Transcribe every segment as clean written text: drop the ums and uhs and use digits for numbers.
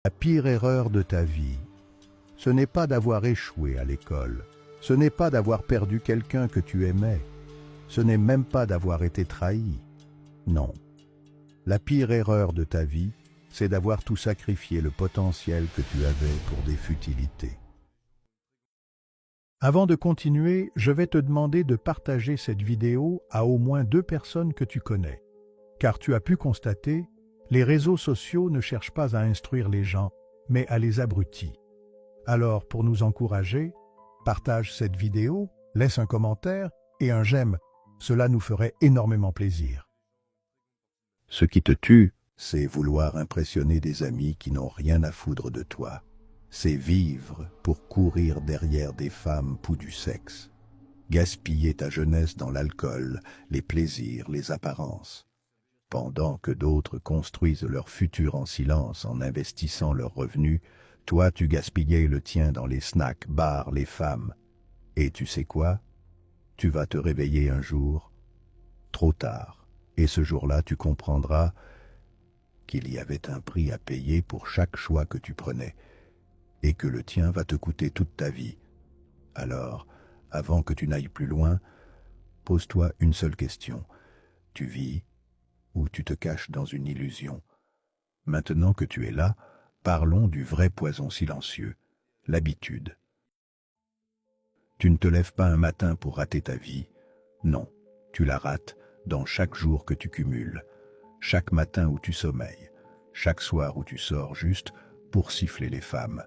La pire erreur de ta vie, ce n'est pas d'avoir échoué à l'école, ce n'est pas d'avoir perdu quelqu'un que tu aimais, ce n'est même pas d'avoir été trahi. Non. La pire erreur de ta vie, c'est d'avoir tout sacrifié le potentiel que tu avais pour des futilités. Avant de continuer, je vais te demander de partager cette vidéo à au moins 2 personnes que tu connais. Car tu as pu constater, les réseaux sociaux ne cherchent pas à instruire les gens, mais à les abrutir. Alors, pour nous encourager, partage cette vidéo, laisse un commentaire et un j'aime. Cela nous ferait énormément plaisir. Ce qui te tue, c'est vouloir impressionner des amis qui n'ont rien à foutre de toi. C'est vivre pour courir derrière des femmes pour du sexe. Gaspiller ta jeunesse dans l'alcool, les plaisirs, les apparences. Pendant que d'autres construisent leur futur en silence en investissant leurs revenus, toi tu gaspillais le tien dans les snacks, bars, les femmes. Et tu sais quoi? Tu vas te réveiller un jour, trop tard, et ce jour-là tu comprendras qu'il y avait un prix à payer pour chaque choix que tu prenais, et que le tien va te coûter toute ta vie. Alors, avant que tu n'ailles plus loin, pose-toi une seule question. Tu vis ou tu te caches dans une illusion? Maintenant que tu es là, parlons du vrai poison silencieux, l'habitude. Tu ne te lèves pas un matin pour rater ta vie. Non, tu la rates dans chaque jour que tu cumules, chaque matin où tu sommeilles, chaque soir où tu sors juste pour siffler les femmes,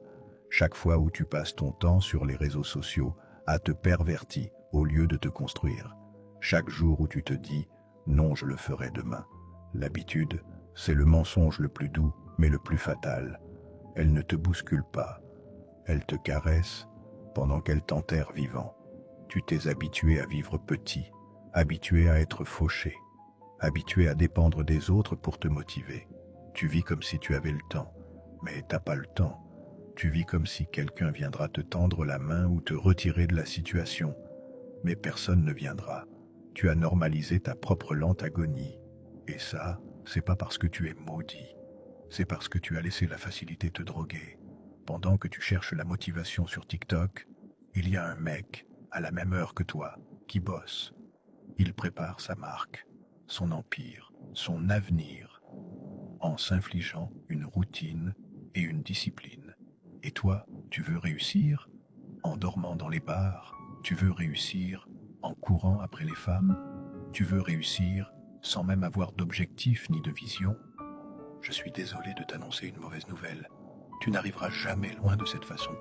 chaque fois où tu passes ton temps sur les réseaux sociaux à te pervertir au lieu de te construire, chaque jour où tu te dis « non, je le ferai demain ». L'habitude, c'est le mensonge le plus doux, mais le plus fatal. Elle ne te bouscule pas, elle te caresse pendant qu'elle t'enterre vivant. Tu t'es habitué à vivre petit, habitué à être fauché, habitué à dépendre des autres pour te motiver. Tu vis comme si tu avais le temps, mais t'as pas le temps. Tu vis comme si quelqu'un viendra te tendre la main ou te retirer de la situation, mais personne ne viendra. Tu as normalisé ta propre lente agonie. Et ça, c'est pas parce que tu es maudit, c'est parce que tu as laissé la facilité te droguer. Pendant que tu cherches la motivation sur TikTok, il y a un mec, à la même heure que toi, qui bosse. Il prépare sa marque, son empire, son avenir, en s'infligeant une routine et une discipline. Et toi, tu veux réussir en dormant dans les bars, tu veux réussir en courant après les femmes, tu veux réussir sans même avoir d'objectif ni de vision. Je suis désolé de t'annoncer une mauvaise nouvelle. Tu n'arriveras jamais loin de cette façon.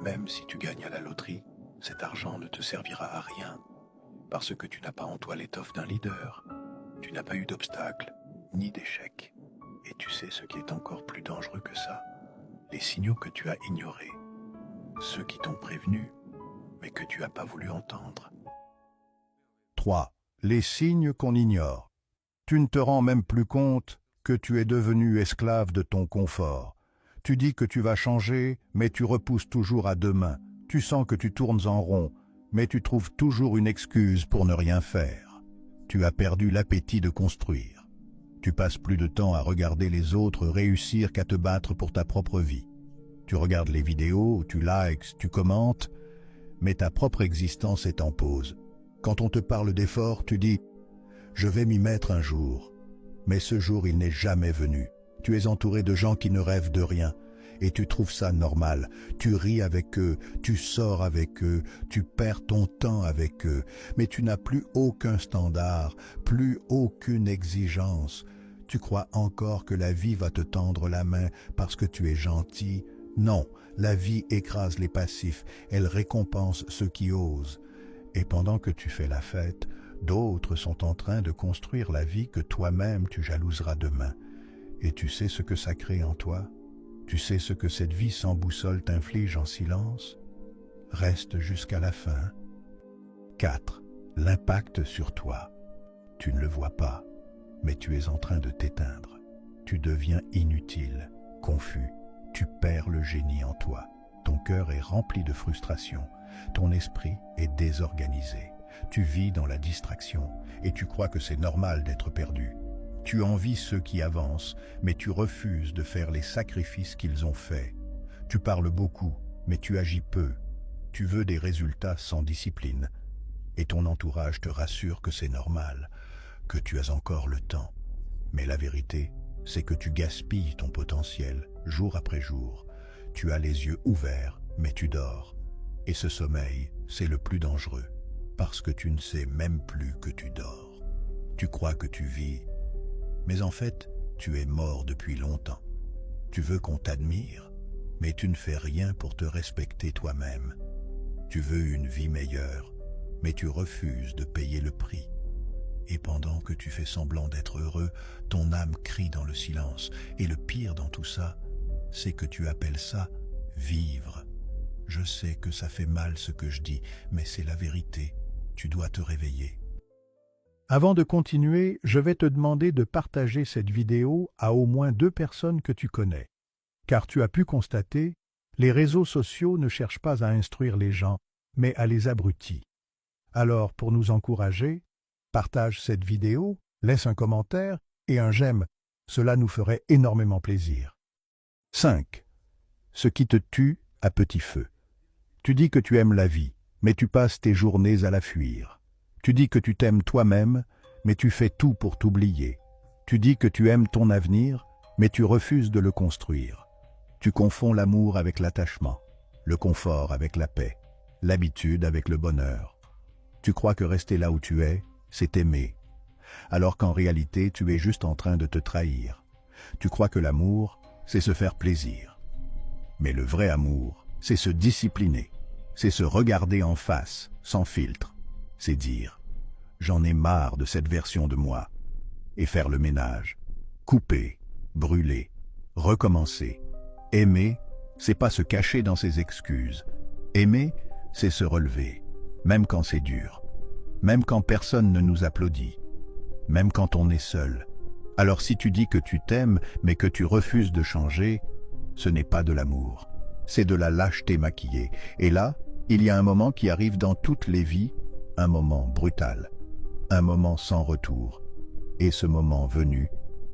Même si tu gagnes à la loterie, cet argent ne te servira à rien, parce que tu n'as pas en toi l'étoffe d'un leader. Tu n'as pas eu d'obstacle, ni d'échec. Et tu sais ce qui est encore plus dangereux que ça, les signaux que tu as ignorés, ceux qui t'ont prévenu, mais que tu n'as pas voulu entendre. 3. Les signes qu'on ignore. Tu ne te rends même plus compte que tu es devenu esclave de ton confort. Tu dis que tu vas changer, mais tu repousses toujours à demain. Tu sens que tu tournes en rond, mais tu trouves toujours une excuse pour ne rien faire. Tu as perdu l'appétit de construire. Tu passes plus de temps à regarder les autres réussir qu'à te battre pour ta propre vie. Tu regardes les vidéos, tu likes, tu commentes, mais ta propre existence est en pause. Quand on te parle d'effort, tu dis « je vais m'y mettre un jour ». Mais ce jour, il n'est jamais venu. Tu es entouré de gens qui ne rêvent de rien, et tu trouves ça normal. Tu ris avec eux, tu sors avec eux, tu perds ton temps avec eux, mais tu n'as plus aucun standard, plus aucune exigence. Tu crois encore que la vie va te tendre la main parce que tu es gentil? Non, la vie écrase les passifs, elle récompense ceux qui osent. Et pendant que tu fais la fête, d'autres sont en train de construire la vie que toi-même tu jalouseras demain. Et tu sais ce que ça crée en toi? Tu sais ce que cette vie sans boussole t'inflige en silence? Reste jusqu'à la fin. 4. L'impact sur toi. Tu ne le vois pas, mais tu es en train de t'éteindre. Tu deviens inutile, confus. Tu perds le génie en toi. Ton cœur est rempli de frustration. Ton esprit est désorganisé. Tu vis dans la distraction et tu crois que c'est normal d'être perdu. Tu envies ceux qui avancent, mais tu refuses de faire les sacrifices qu'ils ont faits. Tu parles beaucoup, mais tu agis peu. Tu veux des résultats sans discipline. Et ton entourage te rassure que c'est normal, que tu as encore le temps. Mais la vérité, c'est que tu gaspilles ton potentiel, jour après jour. Tu as les yeux ouverts, mais tu dors. Et ce sommeil, c'est le plus dangereux, parce que tu ne sais même plus que tu dors. Tu crois que tu vis, mais en fait, tu es mort depuis longtemps. Tu veux qu'on t'admire, mais tu ne fais rien pour te respecter toi-même. Tu veux une vie meilleure, mais tu refuses de payer le prix. Et pendant que tu fais semblant d'être heureux, ton âme crie dans le silence. Et le pire dans tout ça, c'est que tu appelles ça vivre. Je sais que ça fait mal ce que je dis, mais c'est la vérité. Tu dois te réveiller. Avant de continuer, je vais te demander de partager cette vidéo à au moins 2 personnes que tu connais. Car tu as pu constater, les réseaux sociaux ne cherchent pas à instruire les gens, mais à les abrutir. Alors, pour nous encourager, partage cette vidéo, laisse un commentaire et un j'aime. Cela nous ferait énormément plaisir. 5. Ce qui te tue à petit feu. Tu dis que tu aimes la vie, mais tu passes tes journées à la fuir. Tu dis que tu t'aimes toi-même, mais tu fais tout pour t'oublier. Tu dis que tu aimes ton avenir, mais tu refuses de le construire. Tu confonds l'amour avec l'attachement, le confort avec la paix, l'habitude avec le bonheur. Tu crois que rester là où tu es, c'est aimer, alors qu'en réalité, tu es juste en train de te trahir. Tu crois que l'amour, c'est se faire plaisir. Mais le vrai amour, c'est se discipliner, c'est se regarder en face, sans filtre. C'est dire « j'en ai marre de cette version de moi » et faire le ménage. Couper, brûler, recommencer. Aimer, c'est pas se cacher dans ses excuses. Aimer, c'est se relever, même quand c'est dur, même quand personne ne nous applaudit, même quand on est seul. Alors si tu dis que tu t'aimes, mais que tu refuses de changer, ce n'est pas de l'amour, c'est de la lâcheté maquillée. Et là, il y a un moment qui arrive dans toutes les vies, un moment brutal, un moment sans retour. Et ce moment venu,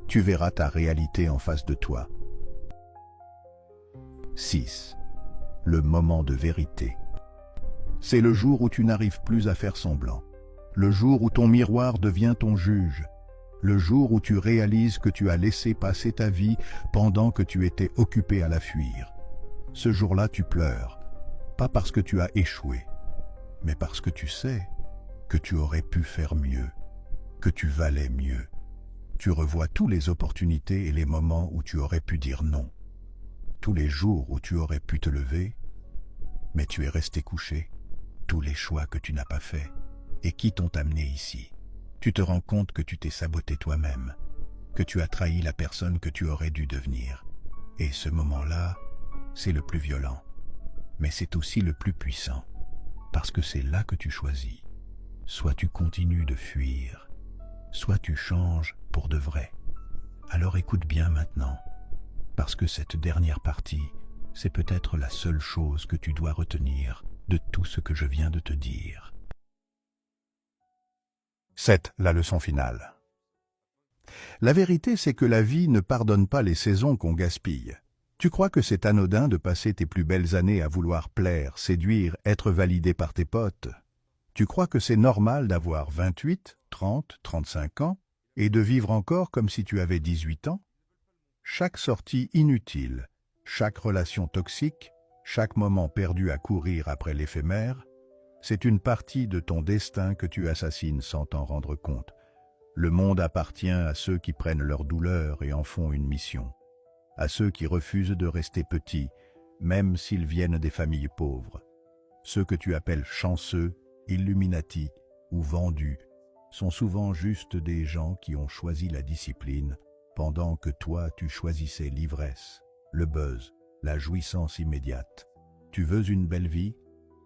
tu verras ta réalité en face de toi. 6. Le moment de vérité. C'est le jour où tu n'arrives plus à faire semblant. Le jour où ton miroir devient ton juge. Le jour où tu réalises que tu as laissé passer ta vie pendant que tu étais occupé à la fuir. Ce jour-là, tu pleures. Pas parce que tu as échoué, mais parce que tu sais que tu aurais pu faire mieux, que tu valais mieux. Tu revois toutes les opportunités et les moments où tu aurais pu dire non. Tous les jours où tu aurais pu te lever, mais tu es resté couché. Tous les choix que tu n'as pas faits et qui t'ont amené ici. Tu te rends compte que tu t'es saboté toi-même, que tu as trahi la personne que tu aurais dû devenir. Et ce moment-là, c'est le plus violent, mais c'est aussi le plus puissant, parce que c'est là que tu choisis. Soit tu continues de fuir, soit tu changes pour de vrai. Alors écoute bien maintenant, parce que cette dernière partie, c'est peut-être la seule chose que tu dois retenir de tout ce que je viens de te dire. 7. La leçon finale. La vérité, c'est que la vie ne pardonne pas les saisons qu'on gaspille. Tu crois que c'est anodin de passer tes plus belles années à vouloir plaire, séduire, être validé par tes potes? Tu crois que c'est normal d'avoir 28, 30, 35 ans et de vivre encore comme si tu avais 18 ans? Chaque sortie inutile, chaque relation toxique, chaque moment perdu à courir après l'éphémère, c'est une partie de ton destin que tu assassines sans t'en rendre compte. Le monde appartient à ceux qui prennent leur douleur et en font une mission, à ceux qui refusent de rester petits, même s'ils viennent des familles pauvres. Ceux que tu appelles chanceux, illuminati ou vendus sont souvent juste des gens qui ont choisi la discipline, pendant que toi tu choisissais l'ivresse, le buzz, la jouissance immédiate. Tu veux une belle vie?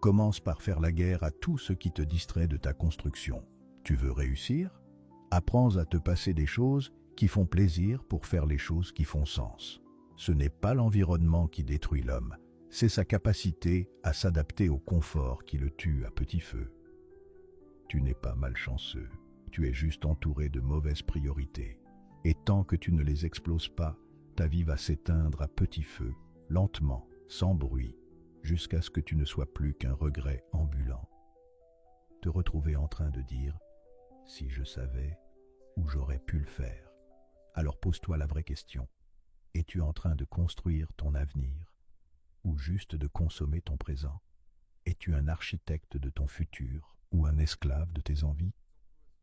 Commence par faire la guerre à tout ce qui te distrait de ta construction. Tu veux réussir? Apprends à te passer des choses qui font plaisir pour faire les choses qui font sens. Ce n'est pas l'environnement qui détruit l'homme, c'est sa capacité à s'adapter au confort qui le tue à petit feu. Tu n'es pas malchanceux, tu es juste entouré de mauvaises priorités. Et tant que tu ne les exploses pas, ta vie va s'éteindre à petit feu, lentement, sans bruit, jusqu'à ce que tu ne sois plus qu'un regret ambulant. Te retrouver en train de dire « si je savais où j'aurais pu le faire ». Alors pose-toi la vraie question. Es-tu en train de construire ton avenir ou juste de consommer ton présent? Es-tu un architecte de ton futur ou un esclave de tes envies?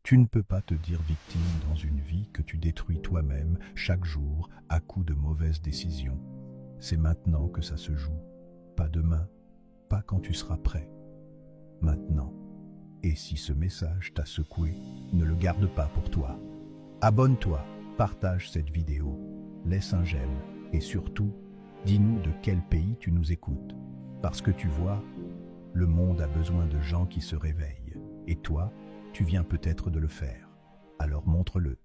Tu ne peux pas te dire victime dans une vie que tu détruis toi-même chaque jour à coups de mauvaises décisions. C'est maintenant que ça se joue, pas demain, pas quand tu seras prêt. Maintenant. Et si ce message t'a secoué, ne le garde pas pour toi. Abonne-toi, partage cette vidéo, laisse un j'aime et surtout, dis-nous de quel pays tu nous écoutes. Parce que tu vois, le monde a besoin de gens qui se réveillent. Et toi, tu viens peut-être de le faire. Alors montre-le.